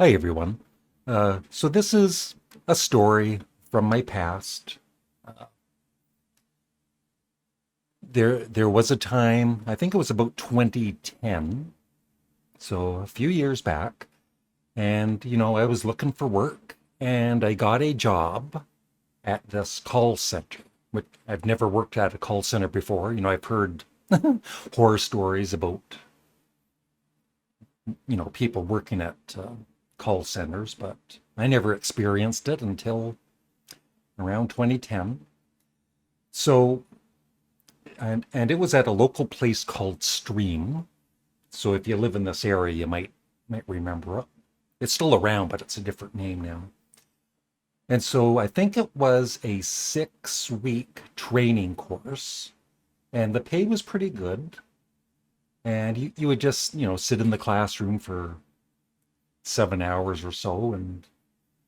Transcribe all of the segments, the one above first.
Hi, everyone. So this is a story from my past. Uh, there was a time, I think it was about 2010, so a few years back, and I was looking for work, and I got a job at this call center. Which I've never worked at a call center before. I've heard horror stories about people working at call centers, but I never experienced it until around 2010. So, and it was at a local place called Stream. So if you live in this area, you might remember it. It's still around, but it's a different name now. And so I think it was a 6-week training course, and the pay was pretty good. And you would just, sit in the classroom for 7 hours or so and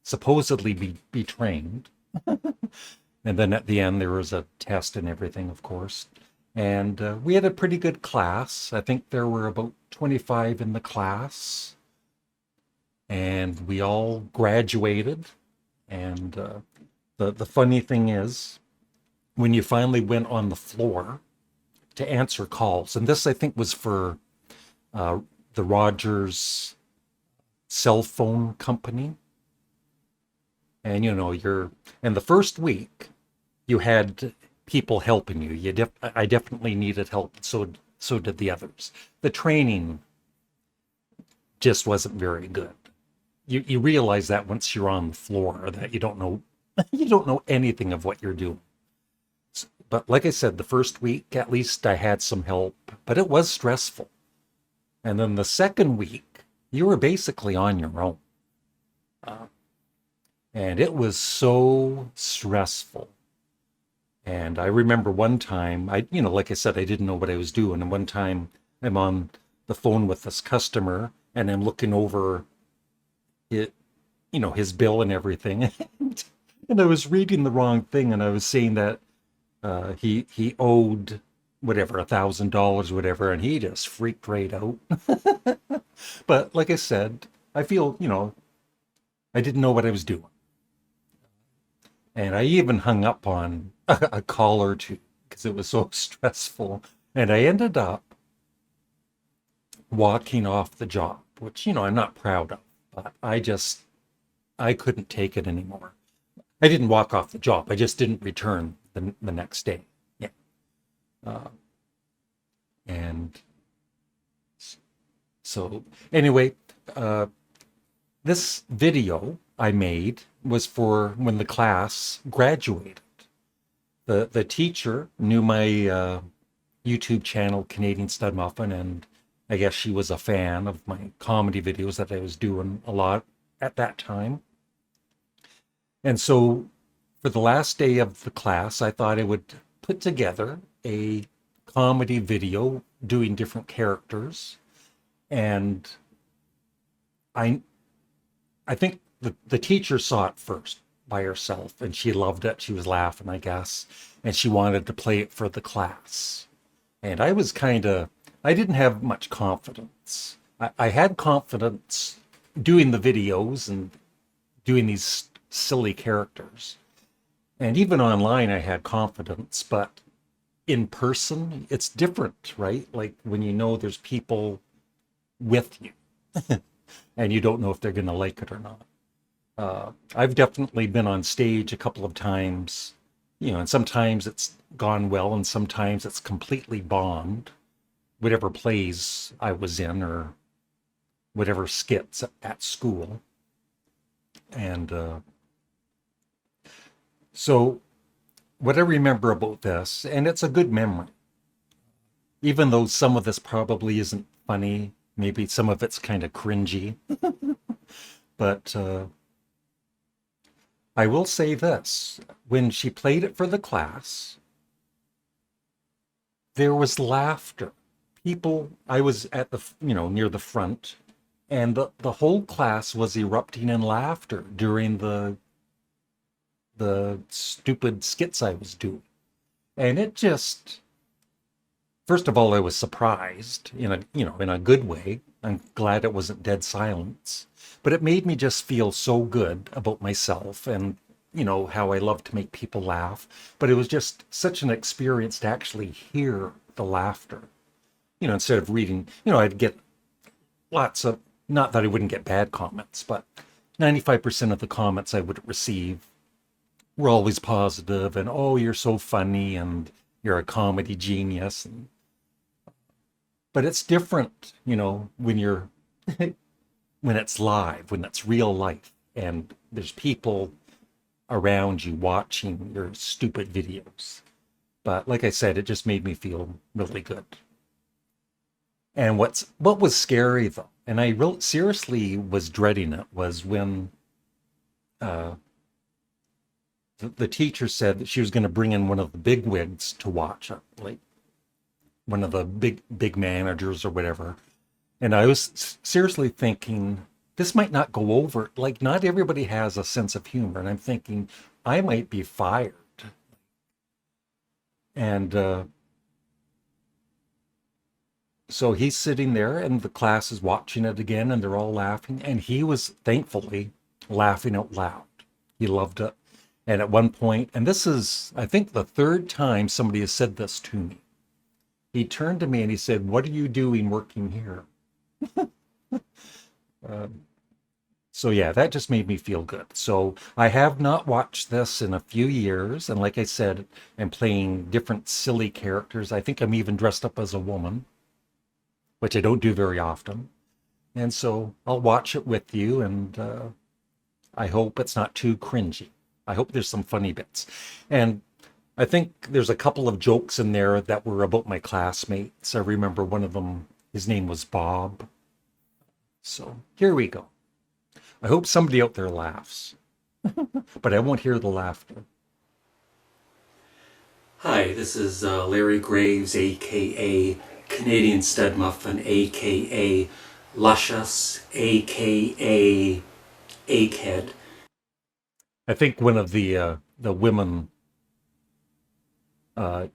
supposedly be trained. And then at the end, there was a test and everything, of course. And we had a pretty good class. I think there were about 25 in the class. And we all graduated. And the funny thing is, when you finally went on the floor to answer calls, and this I think was for the Rogers cell phone company. And and the first week you had people helping you. I definitely needed help. So did the others. The training just wasn't very good. You realize that once you're on the floor that you don't know you don't know anything of what you're doing. But like I said, the first week at least I had some help, but it was stressful. And then the second week you were basically on your own. Uh, and it was so stressful. And I remember one time, like I said, I didn't know what I was doing. And one time I'm on the phone with this customer and I'm looking over it, his bill and everything. And I was reading the wrong thing. And I was saying that he owed whatever, $1,000, whatever. And he just freaked right out. But like I said, I feel, I didn't know what I was doing. And I even hung up on a call or two because it was so stressful. And I ended up walking off the job, which, I'm not proud of, but I couldn't take it anymore. I didn't walk off the job. I just didn't return the next day. Yeah. Uh, and so anyway, uh, this video I made was for when the class graduated. The teacher knew my YouTube channel, Canadian Studmuffin, and I guess she was a fan of my comedy videos that I was doing a lot at that time. And so for the last day of the class, I thought I would put together a comedy video doing different characters. And I I think the teacher saw it first by herself and she loved it. She was laughing, I guess, and she wanted to play it for the class. And I didn't have much confidence. I had confidence doing the videos and doing these silly characters. And even online, I had confidence, but in person, it's different, right? Like when there's people with you and you don't know if they're going to like it or not. I've definitely been on stage a couple of times, and sometimes it's gone well and sometimes it's completely bombed, whatever plays I was in or whatever skits at school. And so, what I remember about this, and it's a good memory, even though some of this probably isn't funny, maybe some of it's kind of cringy, but I will say this. When she played it for the class, there was laughter. I was at near the front, and the whole class was erupting in laughter during the stupid skits I was doing. And it just, first of all, I was surprised in a good way. I'm glad it wasn't dead silence. But it made me just feel so good about myself and, how I love to make people laugh. But it was just such an experience to actually hear the laughter. Instead of reading, I'd get lots of, not that I wouldn't get bad comments, but 95% of the comments I would receive were always positive and, oh, you're so funny and you're a comedy genius. But it's different, when you're, when it's live, when it's real life and there's people around you watching your stupid videos. But like I said, it just made me feel really good. And what was scary though, and I seriously was dreading it, was when the teacher said that she was going to bring in one of the big wigs to watch it, like one of the big managers or whatever. And I was seriously thinking, this might not go over. Like, not everybody has a sense of humor. And I'm thinking, I might be fired. And so he's sitting there and the class is watching it again and they're all laughing. And he was thankfully laughing out loud. He loved it. And at one point, and this is, I think, the third time somebody has said this to me, he turned to me and he said, "What are you doing working here?" So yeah, that just made me feel good. So I have not watched this in a few years. And like I said, I'm playing different silly characters. I think I'm even dressed up as a woman, which I don't do very often. And so I'll watch it with you, and I hope it's not too cringy. I hope there's some funny bits. And I think there's a couple of jokes in there that were about my classmates. I remember one of them, his name was Bob. So here we go. I hope somebody out there laughs, but I won't hear the laughter. Hi, this is Larry Graves, aka Canadian Studmuffin, aka Luscious, aka Akehead. I think one of the women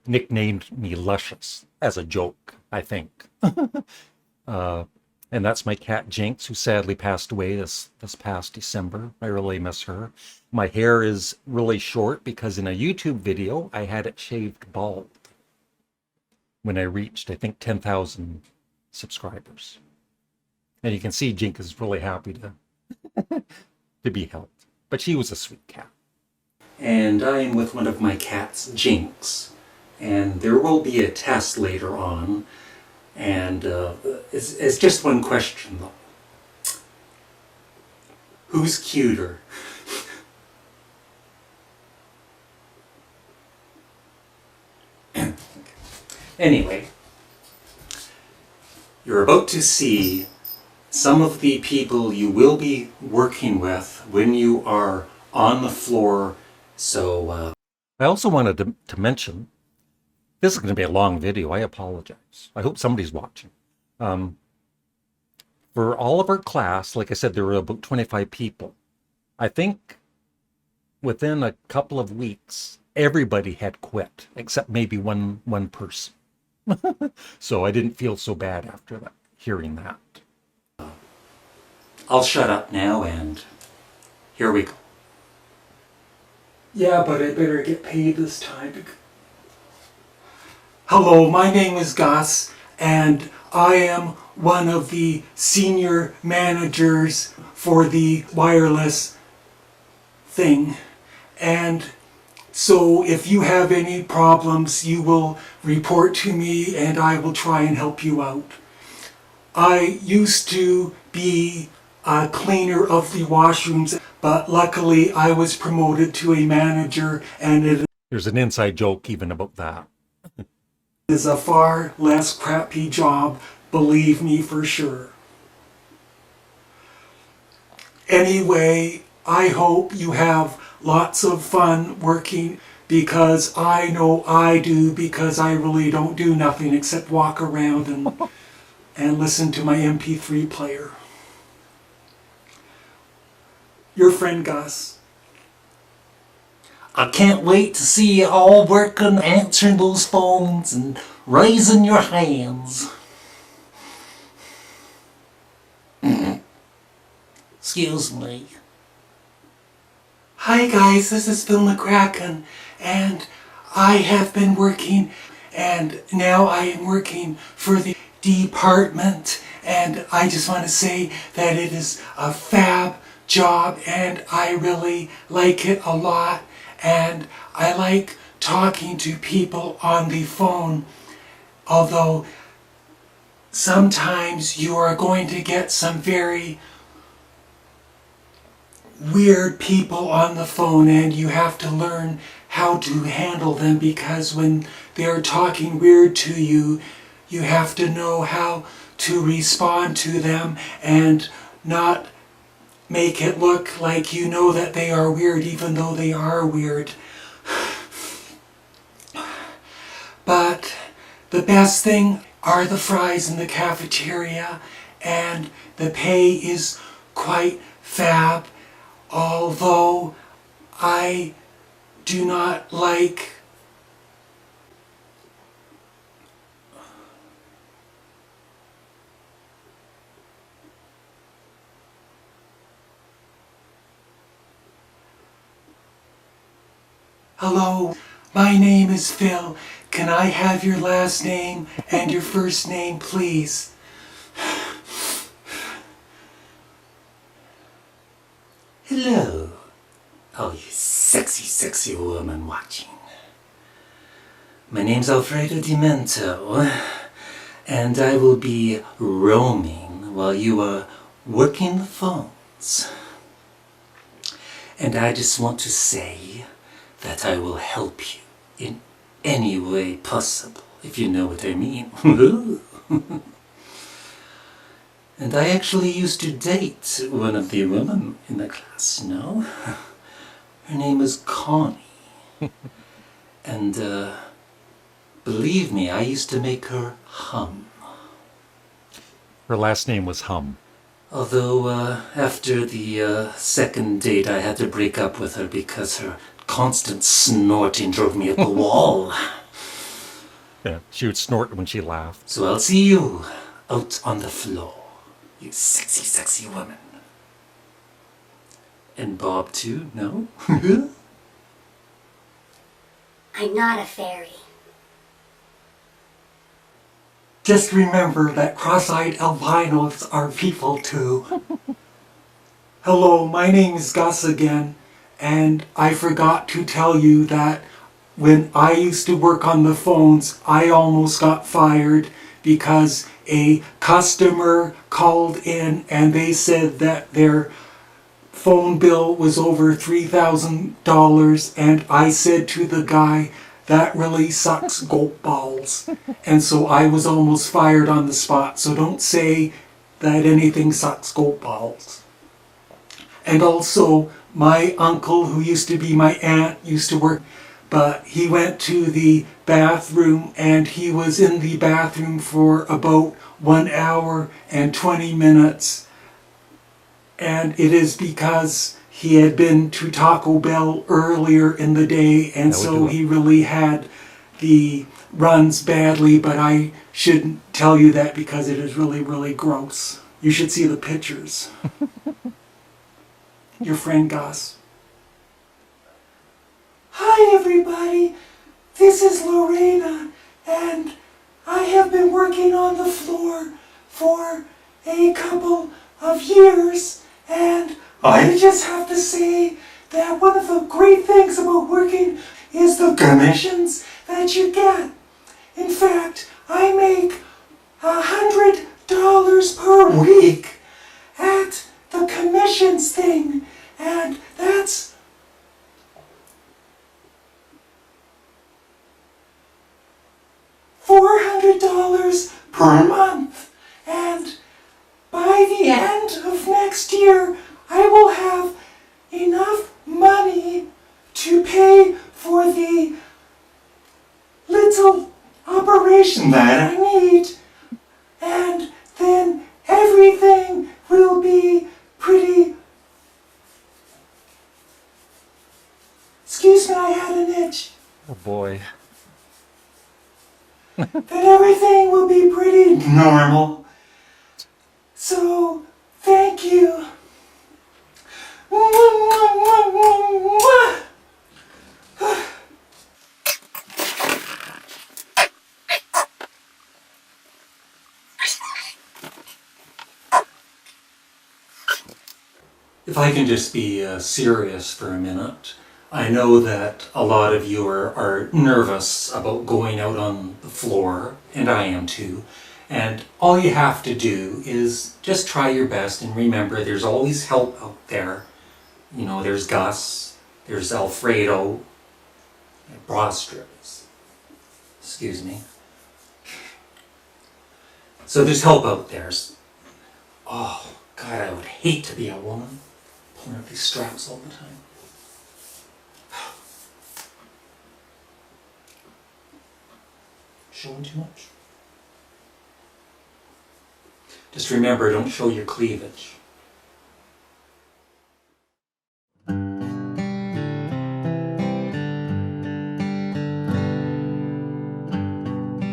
nicknamed me Luscious as a joke, I think. And that's my cat Jinx, who sadly passed away this past December. I really miss her. My hair is really short because in a YouTube video, I had it shaved bald when I reached, I think, 10,000 subscribers. And you can see Jinx is really happy to be helped. But she was a sweet cat. And I am with one of my cats, Jinx. And there will be a test later on. And it's just one question, though. Who's cuter? Anyway, you're about to see some of the people you will be working with when you are on the floor. So I also wanted to mention, this is going to be a long video. I apologize. I hope somebody's watching. For all of our class, like I said, there were about 25 people. I think within a couple of weeks, everybody had quit, except maybe one person. So I didn't feel so bad after that, hearing that. I'll shut up now, and here we go. Yeah, but I better get paid this time. Hello, my name is Gus, and I am one of the senior managers for the wireless thing. And so if you have any problems, you will report to me and I will try and help you out. I used to be a cleaner of the washrooms, but luckily I was promoted to a manager, and there's an inside joke even about that. Is a far less crappy job, believe me for sure. Anyway, I hope you have lots of fun working, because I know I do, because I really don't do nothing except walk around and listen to my MP3 player. Your friend Gus. I can't wait to see you all working, answering those phones and raising your hands. Excuse me. Hi guys, this is Phil McCracken, and I have been working, and now I am working for the department, and I just want to say that it is a fab job, and I really like it a lot, and I like talking to people on the phone, although sometimes you are going to get some very weird people on the phone, and you have to learn how to handle them, because when they're talking weird to you, you have to know how to respond to them and not make it look like you know that they are weird even though they are weird. But the best thing are the fries in the cafeteria, and the pay is quite fab. Although I do not like Hello, my name is Phil. Can I have your last name and your first name, please? Hello. Oh, you sexy, sexy woman watching. My name's Alfredo Dimento, and I will be roaming while you are working the phones. And I just want to say that I will help you in any way possible, if you know what I mean. And I actually used to date one of the women in the class, you know? Her name was Connie. And, believe me, I used to make her hum. Her last name was Hum. Although, after the second date, I had to break up with her because her constant snorting drove me up a wall. Yeah, she would snort when she laughed. So I'll see you out on the floor, you sexy, sexy woman. And Bob too, no? I'm not a fairy. Just remember that cross-eyed albinos are people too. Hello, my name is Gus again, and I forgot to tell you that when I used to work on the phones, I almost got fired because a customer called in and they said that their phone bill was over $3,000, and I said to the guy, "That really sucks goat balls." And so I was almost fired on the spot. So don't say that anything sucks goat balls. And also, my uncle, who used to be my aunt, used to work, but he went to the bathroom, and he was in the bathroom for about 1 hour and 20 minutes. And it is because he had been to Taco Bell earlier in the day, and so he really had the runs badly, but I shouldn't tell you that because it is really, really gross. You should see the pictures. Your friend Gus. Hi everybody, this is Lorena, and I have been working on the floor for a couple of years, and I just have to say that one of the great things about working is the commissions that you get. In fact, I make $100 per week at the commissions thing, and that's $400 per month. And by the end of next year, I will have enough money to pay for the little operation that I need. And then everything will be pretty... Excuse me, I had an itch. Oh boy. Then everything will be pretty normal. So, thank you. If I can just be serious for a minute, I know that a lot of you are nervous about going out on the floor, and I am too. And all you have to do is just try your best and remember there's always help out there. You know, there's Gus, there's Alfredo, and bra strips. Excuse me. So there's help out there. Oh, God, I would hate to be a woman pulling up these straps all the time. Showing too much? Just remember, don't show your cleavage.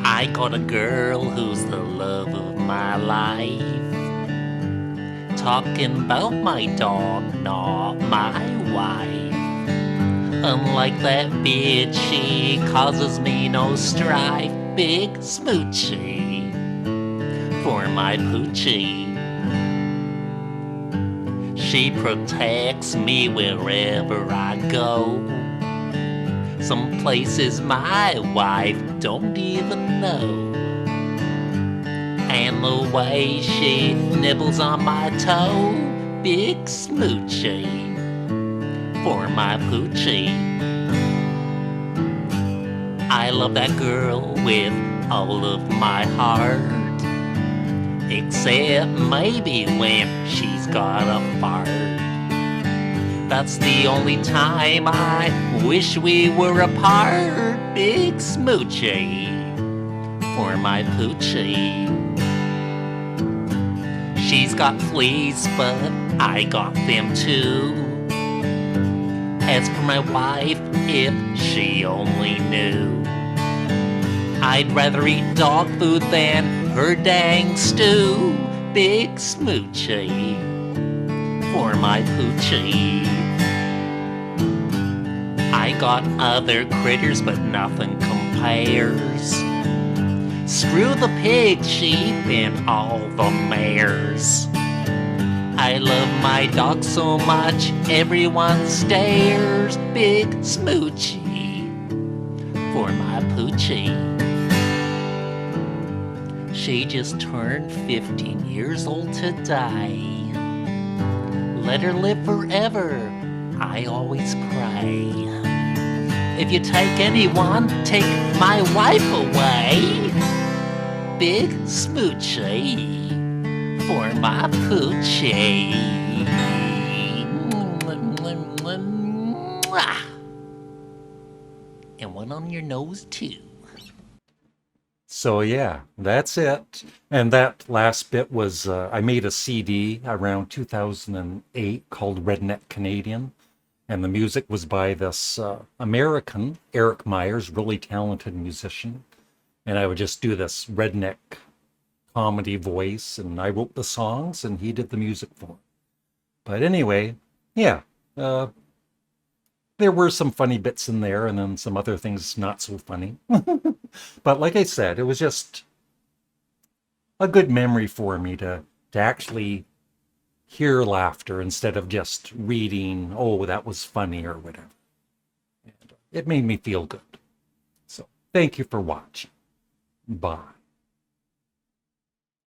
I got a girl who's the love of my life. Talking about my dog, not my wife. Unlike that bitch, she causes me no strife. Big smoochie for my poochie. She protects me wherever I go. Some places my wife don't even know. And the way she nibbles on my toe, big smoochie for my poochie. I love that girl with all of my heart, except maybe when she's got a fart. That's the only time I wish we were apart. Big smoochie for my poochie. She's got fleas, but I got them too. As for my wife, if she only knew, I'd rather eat dog food than her dang stew. Big smoochie for my poochie. I got other critters, but nothing compares. Screw the pig, sheep, and all the mares. I love my dog so much, everyone stares. Big smoochie for my poochie. She just turned 15 years old today. Let her live forever, I always pray. If you take anyone, take my wife away. Big smoochie for my poochie. And one on your nose too. So yeah, that's it. And that last bit was, I made a CD around 2008 called Redneck Canadian. And the music was by this American, Eric Myers, really talented musician. And I would just do this redneck comedy voice, and I wrote the songs, and he did the music for it. But anyway, yeah, there were some funny bits in there, and then some other things not so funny. But like I said, it was just a good memory for me to actually hear laughter instead of just reading, oh, that was funny or whatever. And it made me feel good. So thank you for watching. Bye.